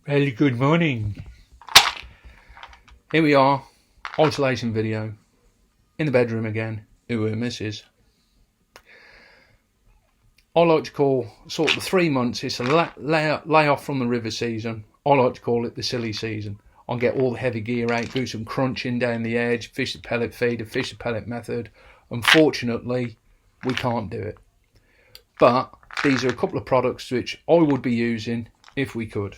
Well, good morning. Here we are, isolation video, in the bedroom again, who are missus. I like to call sort of the 3 months, it's a lay off from the river season. I like to call it the silly season. I'll get all the heavy gear out, do some crunching down the edge, fish the pellet feeder, fish the pellet method. Unfortunately, we can't do it. But these are a couple of products which I would be using if we could.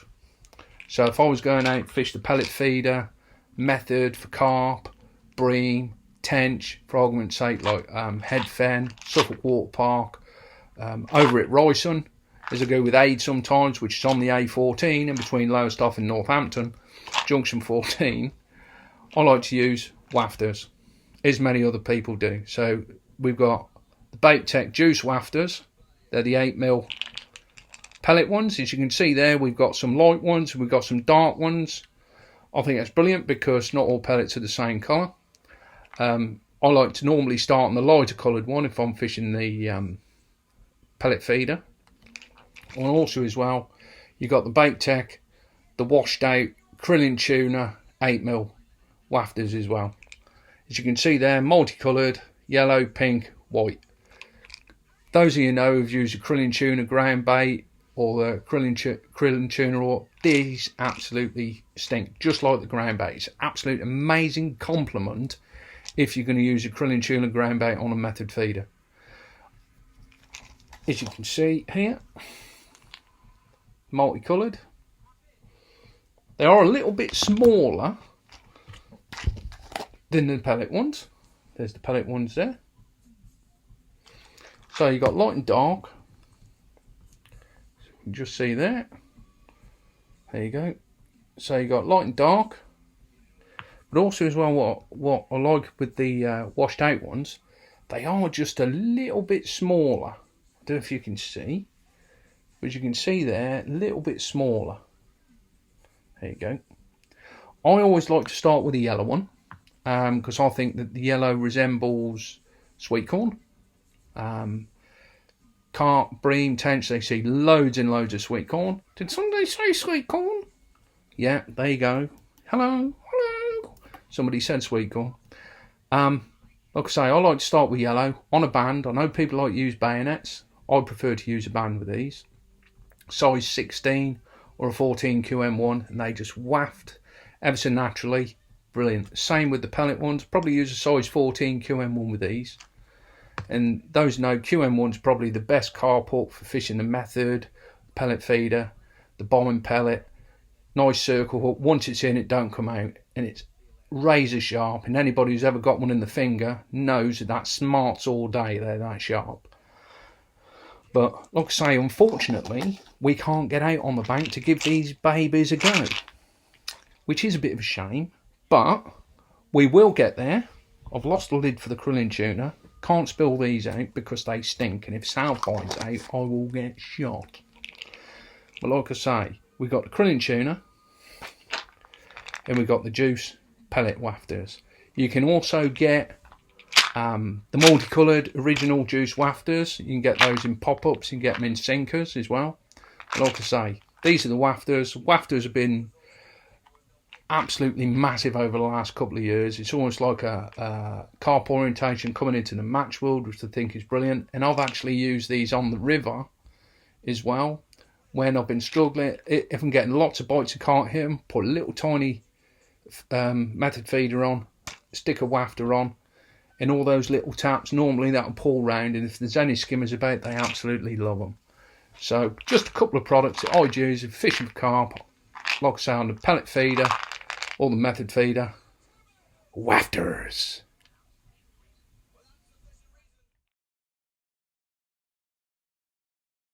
So if I was going out fish the pellet feeder, method for carp, bream, tench, for argument's sake, like headfen, Suffolk Water Park, over at Ryson, as I go with Aid sometimes, which is on the A14 in between Lowestoft and Northampton, junction 14, I like to use wafters, as many other people do. So we've got the BaitTech juice wafters, they're the 8mm pellet ones. As you can see there, we've got some light ones, we've got some dark ones. I think that's brilliant because not all pellets are the same colour. I like to normally start on the lighter coloured one if I'm fishing the pellet feeder. And also as well, you've got the BaitTech, the washed out krill tuna 8mm wafters as well. As you can see there, multicoloured, yellow, pink, white. Those of you know who've used a krill tuna ground bait or the krill tuna, or these absolutely stink, just like the ground bait. It's an absolute amazing compliment if you're going to use a krill tuna ground bait on a method feeder. As you can see here, multicoloured. They are a little bit smaller than the pellet ones. There's the pellet ones there. So you've got light and dark. So you can just see there. There you go. So you got light and dark. But also as well, what I like with the washed out ones, they are just a little bit smaller. I don't know if you can see, but you can see there, a little bit smaller. There you go. I always like to start with the yellow one, because I think that the yellow resembles sweet corn. Carp, bream, tench, they see loads and loads of sweet corn. Did somebody say sweet corn? Yeah, there you go. Hello. Somebody said sweet corn. Like I say, I like to start with yellow on a band. I know people like to use bayonets. I prefer to use a band with these. Size 16 or a 14 QM1, and they just waft ever so naturally. Brilliant. Same with the pellet ones. Probably use a size 14 QM1 with these. And those know QM1's probably the best carp hook for fishing the method, pellet feeder, the bombing pellet. Nice circle hook. Once it's in, it don't come out, and it's razor sharp. And anybody who's ever got one in the finger knows that smarts all day. They're that sharp. But like I say, unfortunately, we can't get out on the bank to give these babies a go, which is a bit of a shame. But we will get there. I've lost the lid for the krill tuna. Can't spill these out because they stink, and if Sal finds out, I will get shot. But like I say, we got the krill tuna, and we got the juice pellet wafters. You can also get the multicoloured original juice wafters. You can get those in pop-ups, you can get them in sinkers as well. But like I say, these are the wafters. Wafters have been absolutely massive over the last couple of years. It's almost like a carp orientation coming into the match world, which I think is brilliant. And I've actually used these on the river as well when I've been struggling. If I'm getting lots of bites, I can't hit them, put a little tiny method feeder on, stick a wafter on, and all those little taps, normally that'll pull round, and if there's any skimmers about, they absolutely love them. So just a couple of products that I use if fishing for carp, like I say, on the pellet feeder or the method feeder. Wafters.